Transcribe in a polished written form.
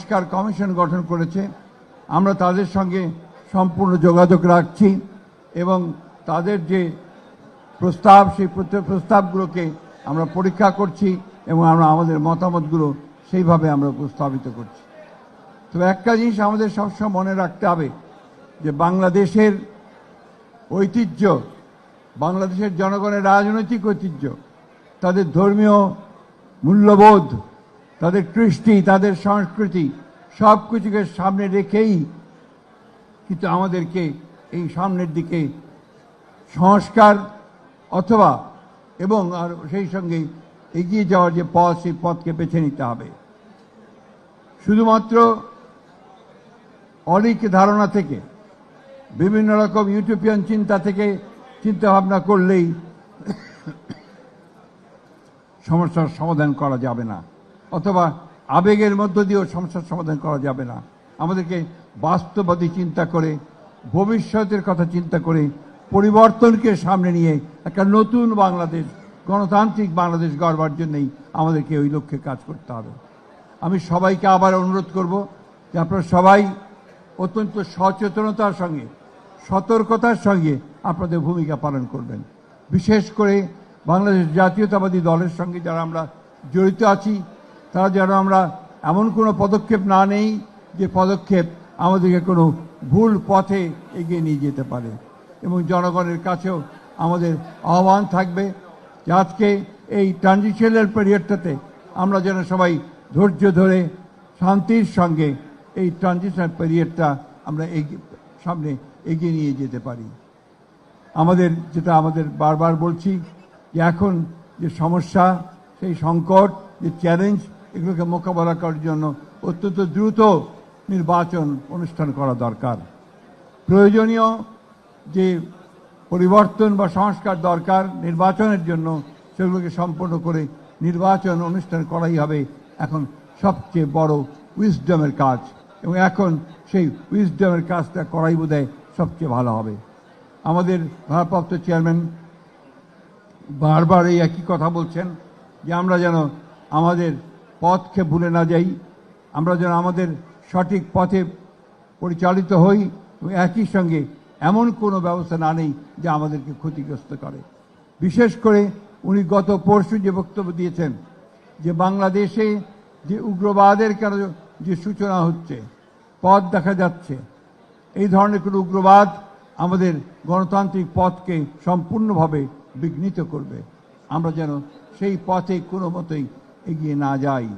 সংস্কার কমিশন গঠন করেছে। আমরা তাদের সঙ্গে সম্পূর্ণ যোগাযোগ রাখছি এবং তাদের যে প্রস্তাব সেই প্রস্তাবগুলোকে আমরা পরীক্ষা করছি এবং আমরা আমাদের মতামতগুলো সেইভাবে আমরা উপস্থাপিত করছি। তো একটা জিনিস আমাদের সবসময় মনে রাখতে হবে যে বাংলাদেশের ঐতিহ্য, বাংলাদেশের জনগণের রাজনৈতিক ঐতিহ্য, তাদের ধর্মীয় মূল্যবোধ, তাদের কৃষ্টি, তাদের সংস্কৃতি সব কিছুকে সামনে রেখেই কিন্তু আমাদেরকে এই সামনের দিকে সংস্কার অথবা এবং আর সেই সঙ্গে এগিয়ে যাওয়ার যে পথ সেই পথকে বেছে নিতে হবে। শুধুমাত্র অলিক ধারণা থেকে বিভিন্ন রকম ইউটোপিয়ান চিন্তা থেকে চিন্তা ভাবনা করলেই সমস্যার সমাধান করা যাবে না, অথবা আবেগের মধ্য দিয়েও সমস্যার সমাধান করা যাবে না। আমাদেরকে বাস্তববাদী চিন্তা করে, ভবিষ্যতের কথা চিন্তা করে, পরিবর্তনকে সামনে নিয়ে একটা নতুন বাংলাদেশ, গণতান্ত্রিক বাংলাদেশ গড়বার জন্যই আমাদেরকে ওই লক্ষ্যে কাজ করতে হবে। আমি সবাইকে আবার অনুরোধ করব যে আপনারা সবাই অত্যন্ত সচেতনতার সঙ্গে, সতর্কতার সঙ্গে আপনাদের ভূমিকা পালন করবেন। বিশেষ করে বাংলাদেশ জাতীয়তাবাদী দলের সঙ্গে যারা আমরা জড়িত আছি, তারা যেন আমরা এমন কোনো পদক্ষেপ না নেই যে পদক্ষেপ আমাদেরকে কোনো ভুল পথে এগিয়ে নিয়ে যেতে পারে। এবং জনগণের কাছেও আমাদের আহ্বান থাকবে যে আজকে এই ট্রানজিশনাল পিরিয়ডটাতে আমরা যেন সবাই ধৈর্য ধরে শান্তির সঙ্গে এই ট্রানজিশনাল পিরিয়ডটা আমরা সামনে এগিয়ে নিয়ে যেতে পারি। যেটা আমাদের বারবার বলছি যে এখন যে সমস্যা, সেই সংকট, যে চ্যালেঞ্জ, এগুলোকে মোকাবেলা করার জন্য অত্যন্ত দ্রুত নির্বাচন অনুষ্ঠান করা দরকার। প্রয়োজনীয় যে পরিবর্তন বা সংস্কার দরকার নির্বাচনের জন্য, সেগুলোকে সম্পন্ন করে নির্বাচন অনুষ্ঠান করাই হবে এখন সবচেয়ে বড় উইজডমের কাজ, এবং এখন সেই উইজডমের কাজটা করাই বোধহয় সবচেয়ে ভালো হবে। আমাদের ভারপ্রাপ্ত চেয়ারম্যান বারবার এই একই কথা বলছেন যে আমরা যেন আমাদের পথকে ভুলে না যাই, আমরা যেন আমাদের সঠিক পথে পরিচালিত হই এবং একই সঙ্গে এমন কোনো ব্যবস্থা না নেই যা আমাদেরকে ক্ষতিগ্রস্ত করে। বিশেষ করে উনি গত পরশু যে বক্তব্য দিয়েছেন যে বাংলাদেশে যে উগ্রবাদের কেন যে সূচনা হচ্ছে, পথ দেখা যাচ্ছে, এই ধরনের কোনো উগ্রবাদ আমাদের গণতান্ত্রিক পথকে সম্পূর্ণভাবে বিঘ্নিত করবে। আমরা যেন সেই পথে কোনো মতেই এগিয়ে না যাই।